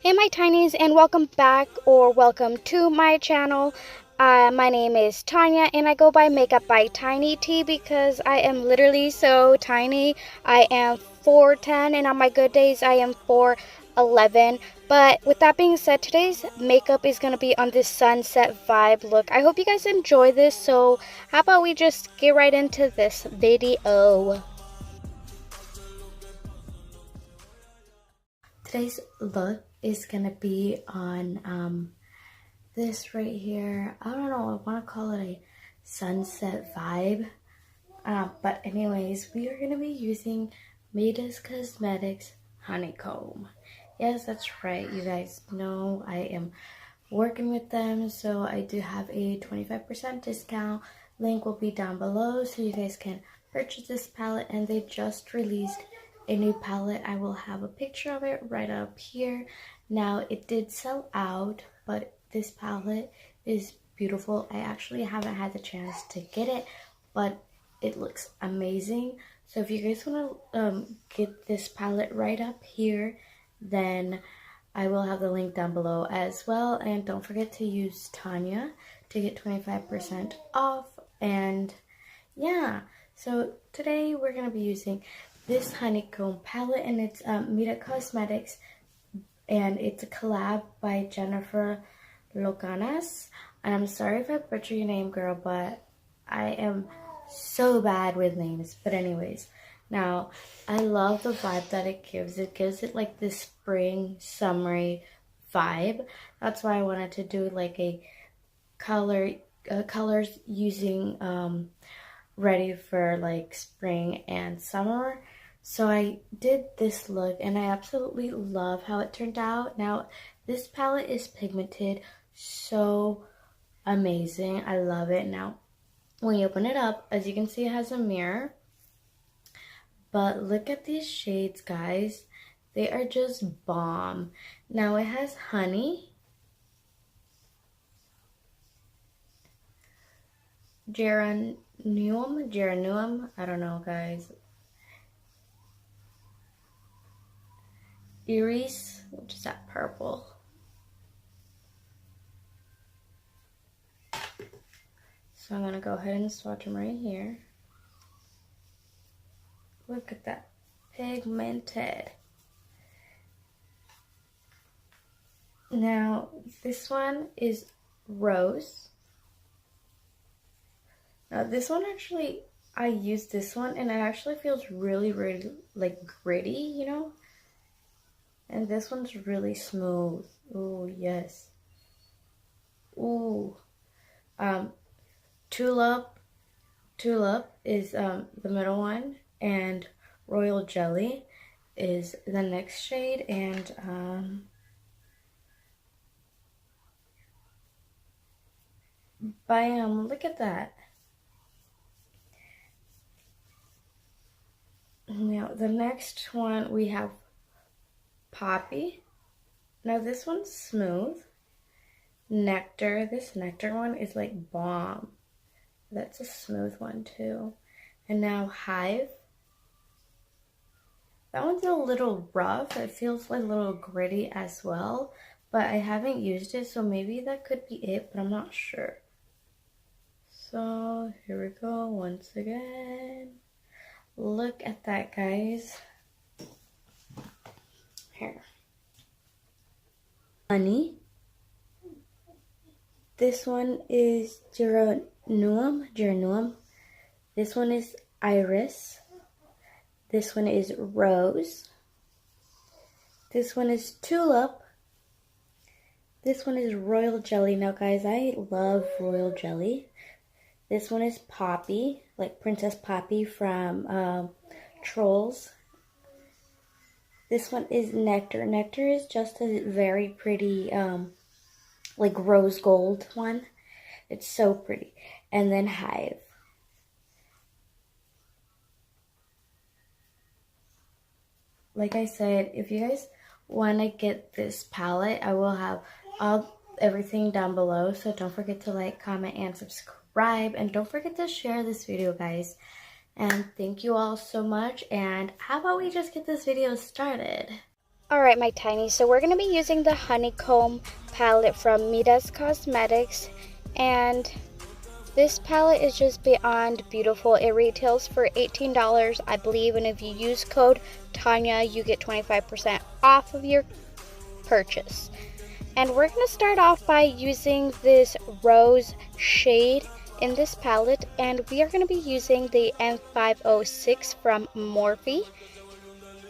Hey my tinies, and welcome back or welcome to my channel. My name is Tanya and I go by Makeup by Tiny T because I am literally so tiny. I am 4'10" and on my good days I am 4'11". But with that being said, today's makeup is going to be on this sunset vibe look. I hope you guys enjoy this, so how about we just get right into this video. Today's look is going to be on this right here. I don't know, I want to call it a sunset vibe. But anyways, we are going to be using Mida's Cosmetics Honeycomb. Yes, that's right. You guys know I am working with them, so I do have a 25% discount. Link will be down below so you guys can purchase this palette, and they just released a new palette. I will have a picture of it right up here. Now, it did sell out, but this palette is beautiful. I actually haven't had the chance to get it, but it looks amazing. So if you guys want to get this palette right up here, then I will have the link down below as well. And don't forget to use Tanya to get 25% off. And yeah, so today we're going to be using this Honeycomb palette, and it's Mida Cosmetics, and it's a collab by Jennifer Locanas. And I'm sorry if I butcher your name, girl, but I am so bad with names. But anyways, now I love the vibe that it gives. It gives it like this spring summery vibe. That's why I wanted to do like a colors using ready for like spring and summer. So I did this look and I absolutely love how it turned out. Now this palette is pigmented, so amazing. I love it. Now when you open it up, as you can see, it has a mirror, but look at these shades, guys. They are just bomb. Now it has honey, geranium, I don't know, guys, iris, which is that purple, so I'm gonna go ahead and swatch them right here. Look at that, pigmented. Now this one is rose. Now this one, actually, I used this one and it actually feels really, really like gritty, you know? And this one's really smooth. Oh, yes. Ooh. Tulip is the middle one, and Royal Jelly is the next shade, and bam, look at that. Now the next one we have Poppy. Now this one's smooth. Nectar. This nectar one is like bomb. That's a smooth one too. And now Hive. That one's a little rough. It feels like a little gritty as well, but I haven't used it, so maybe that could be it, but I'm not sure. So here we go once again. Look at that, guys. Here. Honey. This one is geranium. This one is iris. This one is rose. This one is tulip. This one is royal jelly. Now, guys, I love royal jelly. This one is Poppy, like Princess Poppy from Trolls. This one is Nectar. Nectar is just a very pretty, like rose gold one. It's so pretty. And then Hive. Like I said, if you guys want to get this palette, I will have everything down below. So don't forget to like, comment, and subscribe. And don't forget to share this video, guys. And thank you all so much. And how about we just get this video started? Alright, my tinies, so we're going to be using the Honeycomb palette from Mida's Cosmetics, and this palette is just beyond beautiful. It retails for $18, I believe, and if you use code Tanya, you get 25% off of your purchase. And we're going to start off by using this rose shade in this palette, and we are going to be using the M506 from Morphe.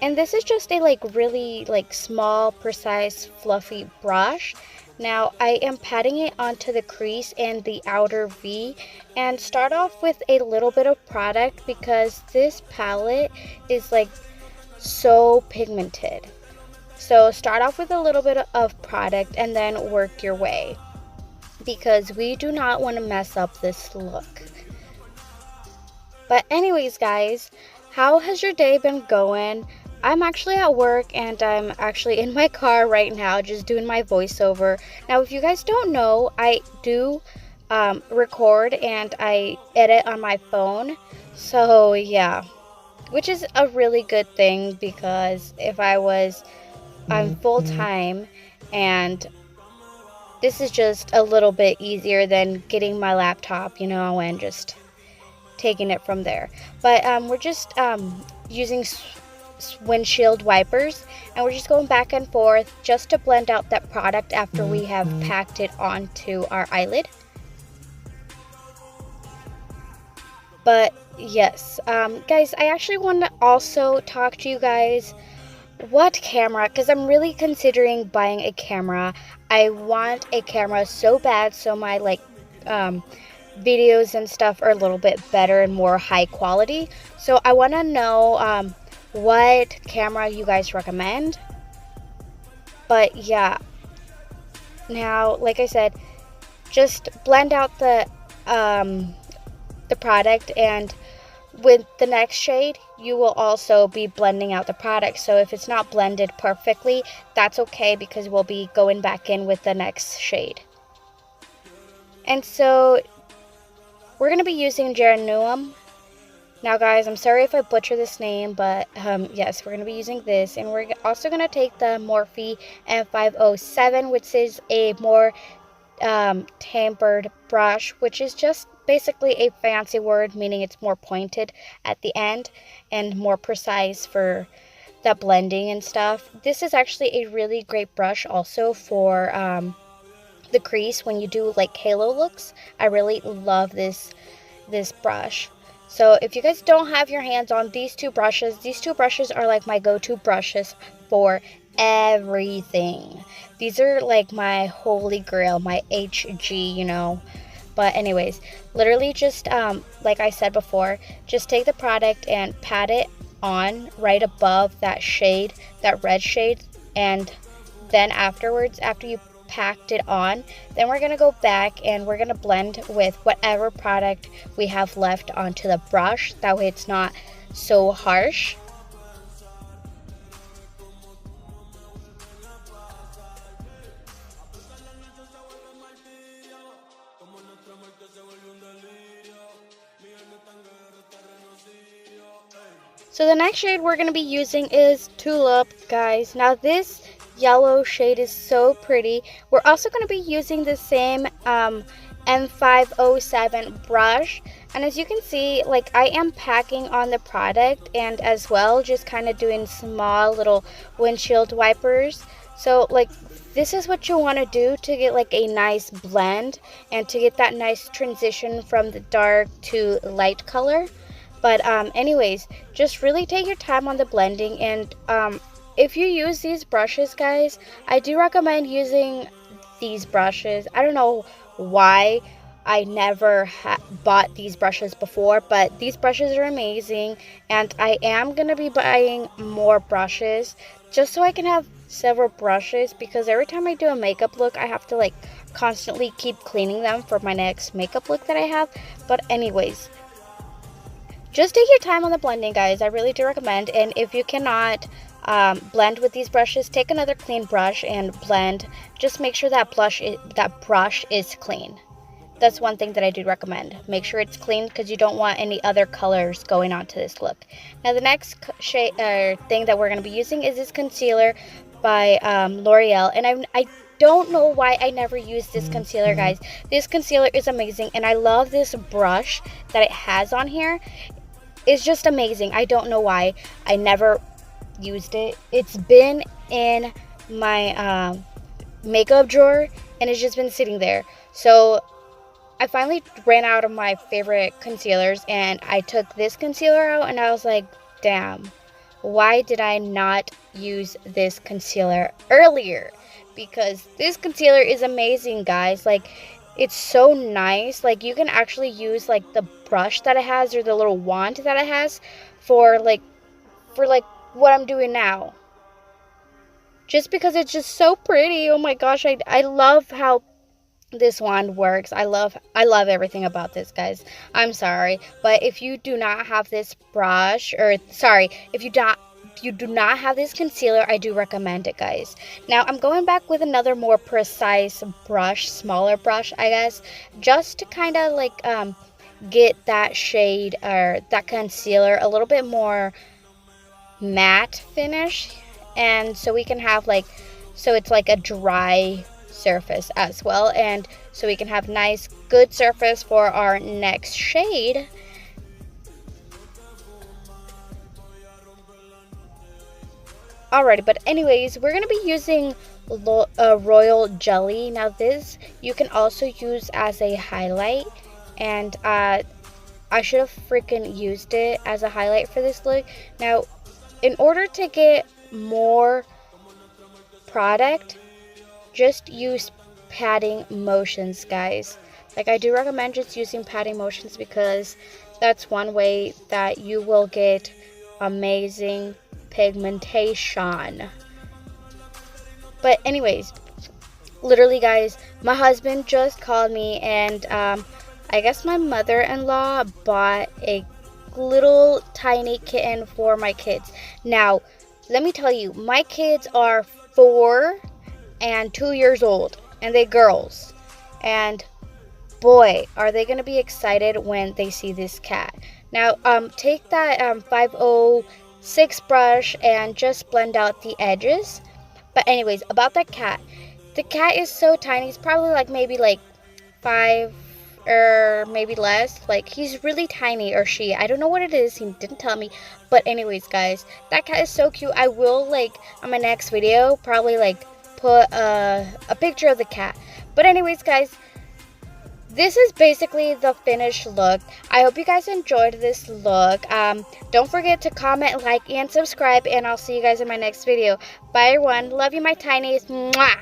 And this is just a really small, precise, fluffy brush. Now I am patting it onto the crease and the outer V, and start off with a little bit of product because this palette is so pigmented. So start off with a little bit of product and then work your way, because we do not want to mess up this look. But anyways, guys, how has your day been going? I'm actually at work, and I'm actually in my car right now just doing my voiceover. Now, if you guys don't know, I do record and I edit on my phone. So yeah, which is a really good thing, because if I was on full time, and this is just a little bit easier than getting my laptop, you know, and just taking it from there. But we're just using windshield wipers, and we're just going back and forth just to blend out that product after we have packed it onto our eyelid. But yes, guys, I actually want to also talk to you guys what camera, because I'm really considering buying a camera. I want a camera so bad, so my videos and stuff are a little bit better and more high quality. So I want to know what camera you guys recommend. But yeah, now like I said, just blend out the product, and with the next shade you will also be blending out the product. So if it's not blended perfectly, that's okay, because we'll be going back in with the next shade. And so we're going to be using Geranium. Now guys, I'm sorry if I butcher this name, but yes, we're going to be using this. And we're also going to take the Morphe M507, which is a more tapered brush, which is just basically a fancy word meaning it's more pointed at the end and more precise for the blending and stuff. This is actually a really great brush also for the crease when you do halo looks. I really love this brush. So if you guys don't have your hands on these two brushes are my go-to brushes for everything. These are my holy grail, my HG, you know. But anyways, literally just like I said before, just take the product and pat it on right above that shade, that red shade, and then afterwards, after you packed it on, then we're going to go back and we're going to blend with whatever product we have left onto the brush. That way it's not so harsh. So the next shade we're going to be using is Tulip, guys. Now this yellow shade is so pretty. We're also going to be using the same M507 brush, and as you can see, I am packing on the product, and as well just kind of doing small little windshield wipers. So this is what you want to do to get a nice blend and to get that nice transition from the dark to light color. But anyways, just really take your time on the blending, and if you use these brushes, guys, I do recommend using these brushes. I don't know why I never bought these brushes before, but these brushes are amazing, and I am going to be buying more brushes just so I can have several brushes, because every time I do a makeup look, I have to constantly keep cleaning them for my next makeup look that I have. But anyways, just take your time on the blending, guys. I really do recommend. And if you cannot blend with these brushes, take another clean brush and blend. Just make sure that brush is clean. That's one thing that I do recommend. Make sure it's clean, because you don't want any other colors going onto this look. Now the next shade thing that we're going to be using is this concealer by L'Oreal, and I don't know why I never used this concealer, guys. This concealer is amazing, and I love this brush that it has on here. It's just amazing. I don't know why I never used it. It's been in my makeup drawer, and it's just been sitting there. So I finally ran out of my favorite concealers, and I took this concealer out, and I was like, damn, why did I not use this concealer earlier? Because this concealer is amazing, guys. Like, it's so nice. Like, you can actually use like the brush that it has, or the little wand that it has, for like what I'm doing now. Just because it's just so pretty. Oh my gosh, I love how this wand works. I love everything about this, guys. I'm sorry, but if you do not have this brush, or sorry, if you do not have this concealer, I do recommend it, guys. Now I'm going back with another more precise brush, smaller brush, I guess, just to kind of like get that shade or that concealer a little bit more matte finish, and so we can have like, so it's like a dry surface as well, and so we can have nice good surface for our next shade. Alrighty, but anyways, we're gonna be using royal jelly. Now this you can also use as a highlight, and I should have freaking used it as a highlight for this look. Now in order to get more product, just use patting motions, guys. Like, I do recommend just using patting motions, because that's one way that you will get amazing pigmentation. But anyways, literally, guys, my husband just called me, and I guess my mother-in-law bought a little tiny kitten for my kids. Now let me tell you, my kids are 4 and 2 years old, and they girls, and boy, are they gonna be excited when they see this cat. Now take that 506 brush and just blend out the edges. But anyways, about that cat, the cat is so tiny. He's probably like maybe like 5 or maybe less. Like, he's really tiny, or she, I don't know what it is, he didn't tell me. But anyways, guys, that cat is so cute. I will, like, on my next video probably like put a picture of the cat. But anyways, guys, this is basically the finished look. I hope you guys enjoyed this look. Don't forget to comment, like, and subscribe, and I'll see you guys in my next video. Bye everyone, love you my tinies. Mwah!